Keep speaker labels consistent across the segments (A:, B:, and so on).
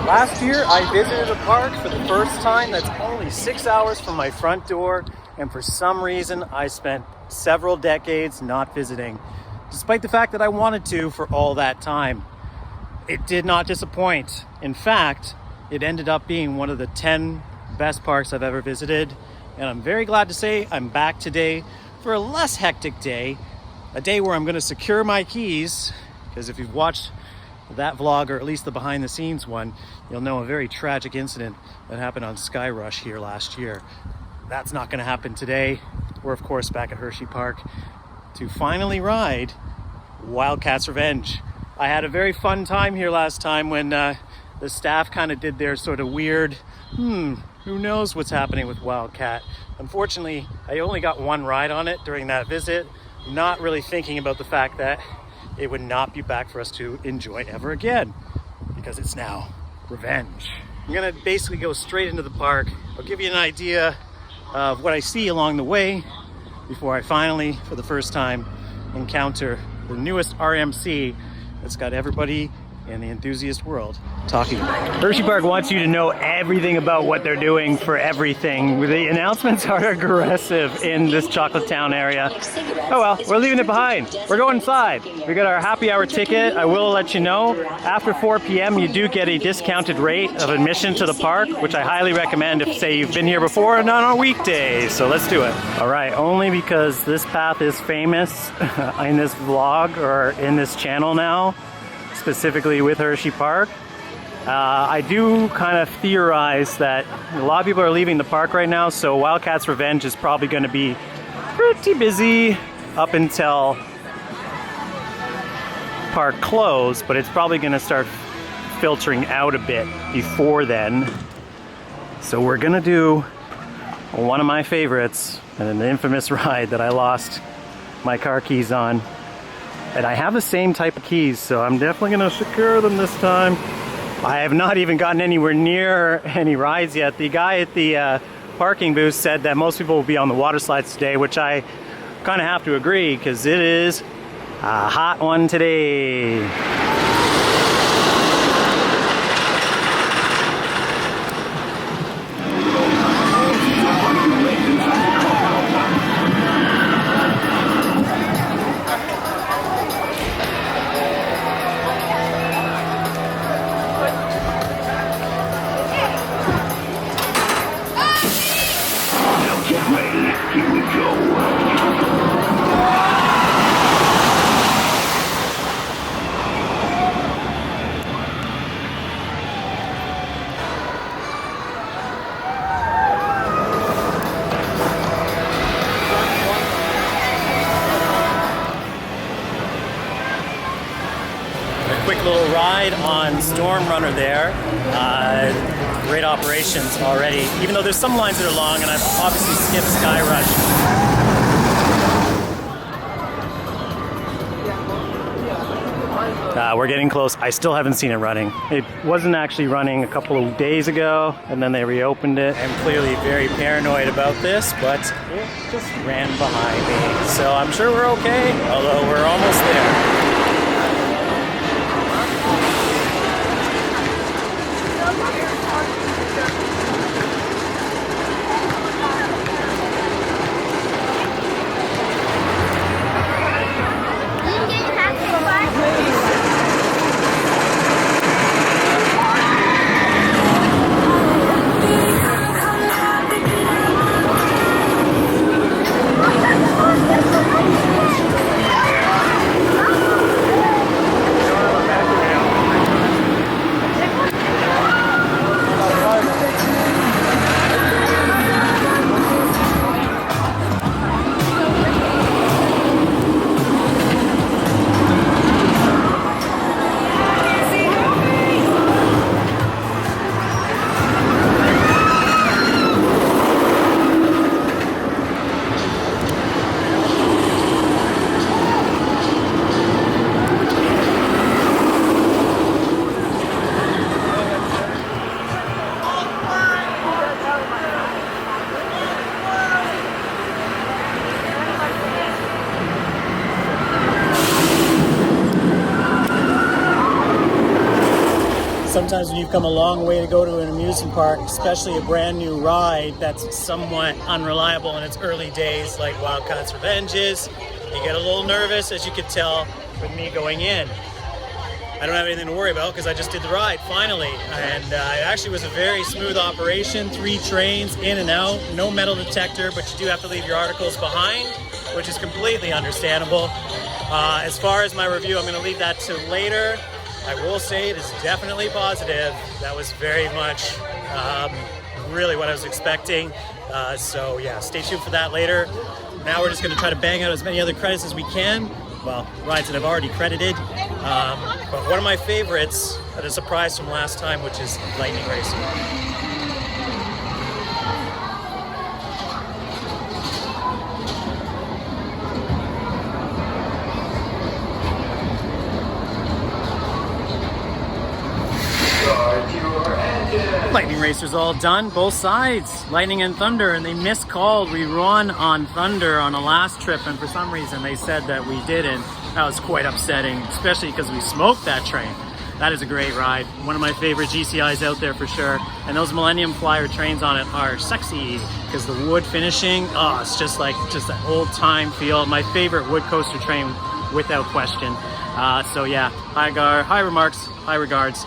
A: Last year, I visited a park for the first time that's only 6 hours from my front door, and for some reason, I spent several decades not visiting, despite the fact that I wanted to for all that time. It did not disappoint. In fact, it ended up being one of the 10 best parks I've ever visited, and I'm very glad to say I'm back today for a less hectic day, a day where I'm going to secure my keys, because if you've watched that vlog, or at least the behind the scenes one, you'll know a very tragic incident that happened on Sky Rush here last year. That's not going to happen today. We're of course back at Hersheypark to finally ride Wildcat's Revenge. I had a very fun time here last time when the staff kind of did their sort of weird, who knows what's happening with Wildcat. Unfortunately, I only got one ride on it during that visit, not really thinking about the fact that it would not be back for us to enjoy ever again, because it's now revenge. I'm gonna basically go straight into the park. I'll give you an idea of what I see along the way before I finally, for the first time, encounter the newest RMC that's got everybody in the enthusiast world talking about it. Hersheypark wants you to know everything about what they're doing for everything. The announcements are aggressive in this Chocolate Town area. Oh well, we're leaving it behind. We're going inside. We got our happy hour ticket. I will let you know, after 4 p.m. you do get a discounted rate of admission to the park, which I highly recommend if, say, you've been here before and not on a weekday. So let's do it. All right, only because this path is famous in this vlog, or in this channel now, specifically with Hersheypark. I do kind of theorize that a lot of people are leaving the park right now, so Wildcat's Revenge is probably going to be pretty busy up until park close, but it's probably going to start filtering out a bit before then. So we're going to do one of my favorites, and an infamous ride that I lost my car keys on. And I have the same type of keys, so I'm definitely gonna secure them this time. I have not even gotten anywhere near any rides yet. The guy at the parking booth said that most people will be on the water slides today, which I kind of have to agree, because it is a hot one today. Little ride on Storm Runner there. Great operations already, even though there's some lines that are long, and I've obviously skipped Sky Rush. We're getting close. I still haven't seen it running. It wasn't actually running a couple of days ago, and then they reopened it. I'm clearly very paranoid about this, but it just ran behind me. So I'm sure we're okay, although we're almost there. Sometimes when you've come a long way to go to an amusement park, especially a brand new ride that's somewhat unreliable in its early days, like Wildcat's Revenge is, you get a little nervous, as you could tell with me going in. I don't have anything to worry about because I just did the ride finally, and it actually was a very smooth operation. 3 trains in and out, no metal detector, but you do have to leave your articles behind, which is completely understandable. As far as my review, I'm going to leave that to later. I will say it is definitely positive. That was very much really what I was expecting. So yeah, stay tuned for that later. Now we're just going to try to bang out as many other credits as we can. Well, rides that I've already credited. But one of my favorites, a surprise from last time, which is Lightning Racing. Lightning Racer's all done, both sides, Lightning and Thunder, and they miscalled. We run on Thunder on a last trip, and for some reason they said that we didn't. That was quite upsetting, especially because we smoked that train. That is a great ride. One of my favorite GCIs out there for sure. And those Millennium Flyer trains on it are sexy because the wood finishing, oh, it's just like that old time feel. My favorite wood coaster train without question. So yeah, high remarks, high regards.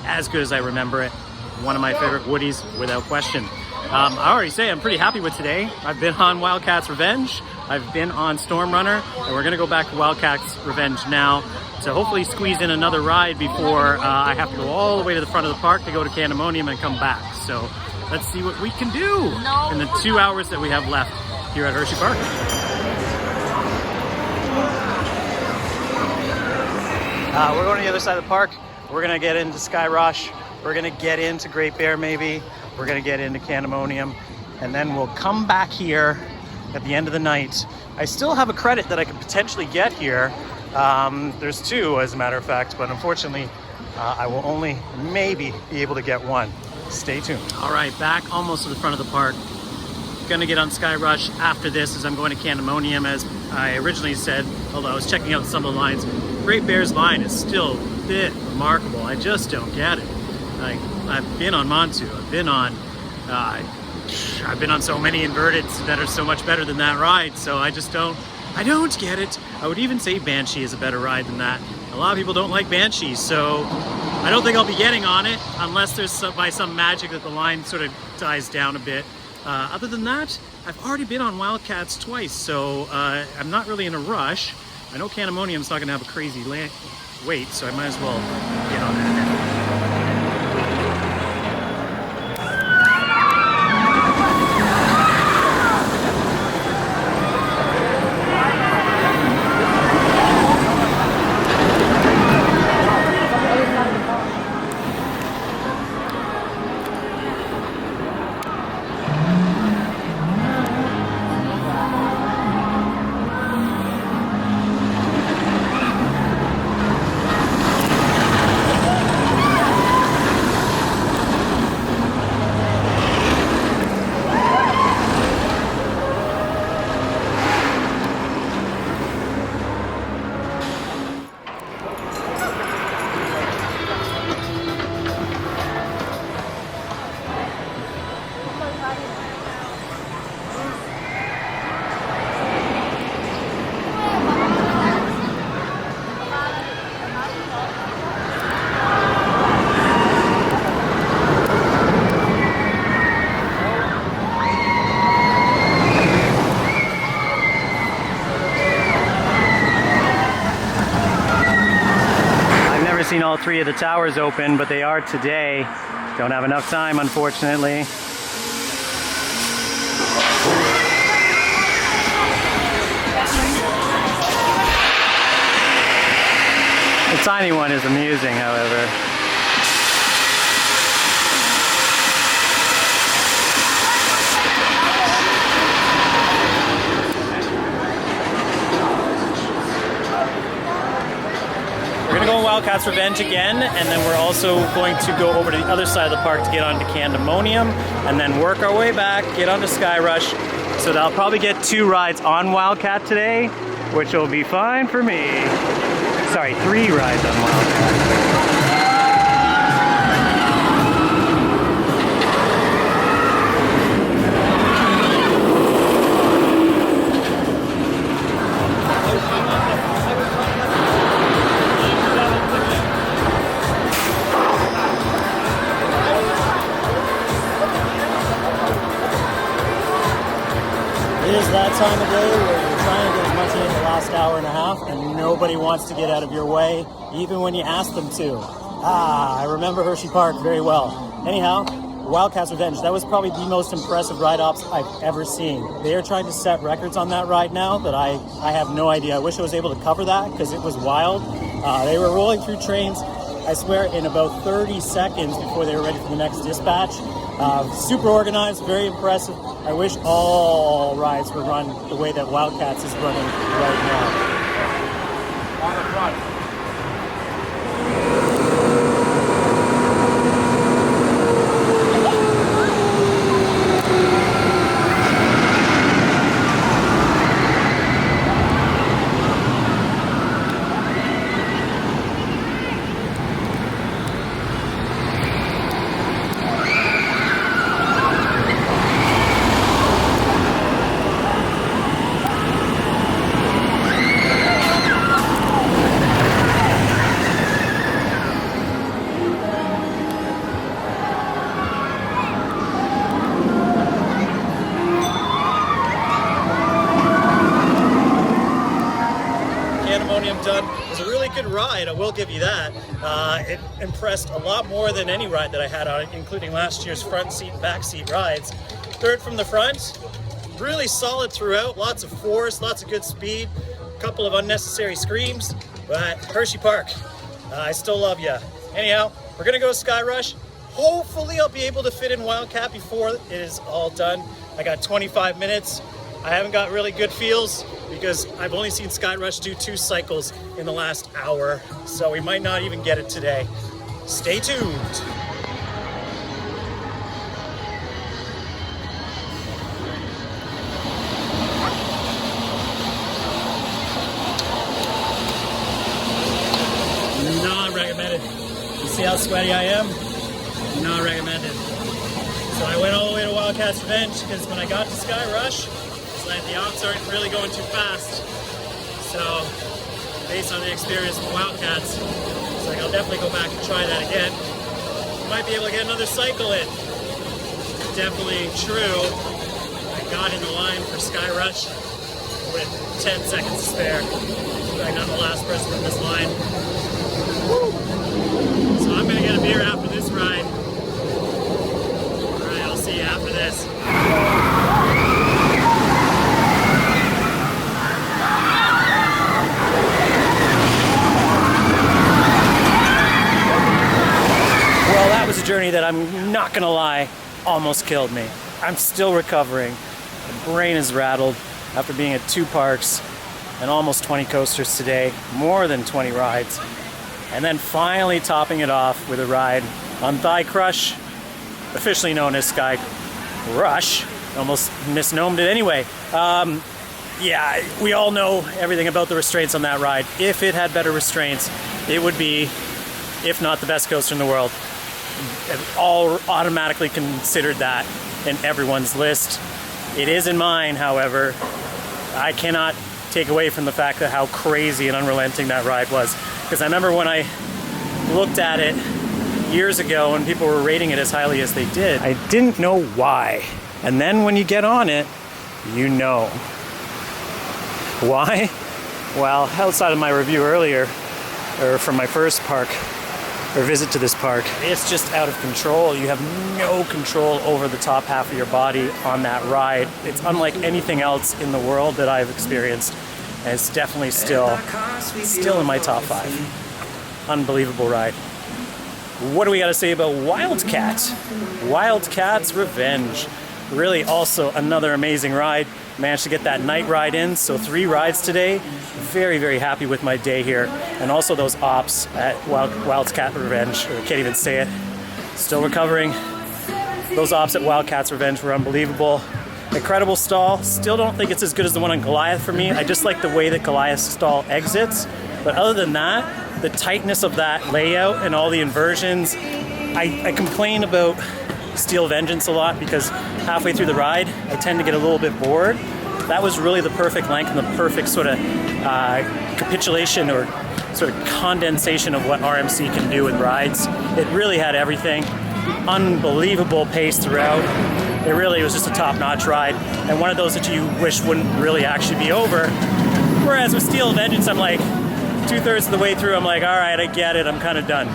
A: As good as I remember it. One of my favorite Woodies without question. I already say I'm pretty happy with today. I've been on Wildcat's Revenge. I've been on Storm Runner, and we're gonna go back to Wildcat's Revenge now to hopefully squeeze in another ride before I have to go all the way to the front of the park to go to Candemonium and come back. So let's see what we can do in the 2 hours that we have left here at Hersheypark. We're going to the other side of the park. We're gonna get into Sky Rush. We're gonna get into Great Bear maybe. We're gonna get into Candemonium, and then we'll come back here at the end of the night. I still have a credit that I could potentially get here. There's 2 as a matter of fact, but unfortunately I will only maybe be able to get 1. Stay tuned. All right, back almost to the front of the park. Gonna get on Sky Rush after this as I'm going to Candemonium, as I originally said, although I was checking out some of the lines. Great Bear's line is still a bit remarkable. I just don't get it. Like, I've been on Montu, I've been on so many inverteds that are so much better than that ride, so I don't get it. I would even say Banshee is a better ride than that. A lot of people don't like Banshee, so I don't think I'll be getting on it unless there's by some magic that the line sort of dies down a bit. Other than that, I've already been on Wildcats twice, so I'm not really in a rush. I know Candemonium's not going to have a crazy wait, so I might as well get on that now. Seen all 3 of the towers open, but they are today. Don't have enough time, unfortunately. The tiny one is amusing, however. We're gonna go on Wildcat's Revenge again, and then we're also going to go over to the other side of the park to get onto Candemonium, and then work our way back, get onto Sky Rush. So I'll probably get 2 rides on Wildcat today, which will be fine for me. Sorry, 3 rides on Wildcat. time of day where you're trying to get as much in the last hour and a half and nobody wants to get out of your way, even when you ask them to. I remember Hersheypark very well. Anyhow, Wildcat's Revenge, that was probably the most impressive ride ops I've ever seen. They are trying to set records on that ride now that I have no idea. I wish I was able to cover that because it was wild. They were rolling through trains, I swear, in about 30 seconds before they were ready for the next dispatch. Super organized, very impressive. I wish all rides were run the way that Wildcats is running right now. On the front. Done. It was a really good ride, I will give you that. It impressed a lot more than any ride that I had on it, including last year's front seat and back seat rides. Third from the front, really solid throughout, lots of force, lots of good speed, a couple of unnecessary screams, but Hersheypark, I still love ya. Anyhow, we're gonna go Sky Rush. Hopefully I'll be able to fit in Wildcat before it is all done. I got 25 minutes. I haven't got really good feels because I've only seen Sky Rush do 2 cycles in the last hour, so we might not even get it today. Stay tuned. Not recommended. You see how sweaty I am? Not recommended. So I went all the way to Wildcat's Revenge because when I got to Sky Rush, like the ops aren't really going too fast. So, based on the experience with Wildcats, it's like I'll definitely go back and try that again. Might be able to get another cycle in. Definitely true. I got in the line for Sky Rush with 10 seconds to spare. I'm not the last person in this line. Woo. So I'm gonna get a beer after this ride. Alright, I'll see you after this. Well, that was a journey that I'm not gonna lie, almost killed me. I'm still recovering. My brain is rattled after being at 2 parks and almost 20 coasters today, more than 20 rides. And then finally topping it off with a ride on Thigh Crush, officially known as Sky Rush. Almost misnomed it anyway. Yeah, we all know everything about the restraints on that ride. If it had better restraints, it would be, if not the best coaster in the world. All automatically considered that in everyone's list. It is in mine, however. I cannot take away from the fact that how crazy and unrelenting that ride was. Because I remember when I looked at it years ago and people were rating it as highly as they did, I didn't know why. And then when you get on it, you know. Why? Well, outside of my review earlier, or from my first park, or visit to this park, it's just out of control. You have no control over the top half of your body on that ride. It's unlike anything else in the world that I've experienced. And it's definitely still in my top 5. Unbelievable ride. What do we got to say about Wildcat? Wildcat's Revenge. Really also another amazing ride. Managed to get that night ride in, so 3 rides today. Very, very happy with my day here. And also those ops at Wildcat Revenge. I can't even say it. Still recovering. Those ops at Wildcat's Revenge were unbelievable. Incredible stall. Still don't think it's as good as the one on Goliath for me. I just like the way that Goliath's stall exits. But other than that, the tightness of that layout and all the inversions, I complain about Steel Vengeance a lot because halfway through the ride, I tend to get a little bit bored. That was really the perfect length and the perfect sort of capitulation or sort of condensation of what RMC can do in rides. It really had everything. Unbelievable pace throughout. it really was just a top-notch ride, and one of those that you wish wouldn't really actually be over. Whereas with Steel of Vengeance, I'm like 2/3 of the way through, I'm like, all right, I get it, I'm kind of done.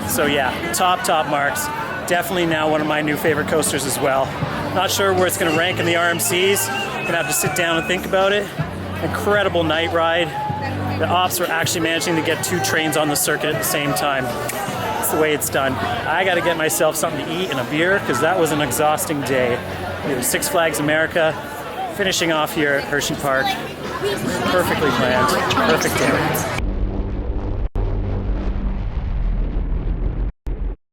A: So yeah, top marks. Definitely now one of my new favorite coasters as well. Not sure where it's going to rank in the RMCs. Gonna have to sit down and think about it. Incredible night ride. The ops were actually managing to get 2 trains on the circuit at the same time. That's the way it's done. I got to get myself something to eat and a beer because that was an exhausting day. It was Six Flags America, finishing off here at Hersheypark. Perfectly planned, perfect day.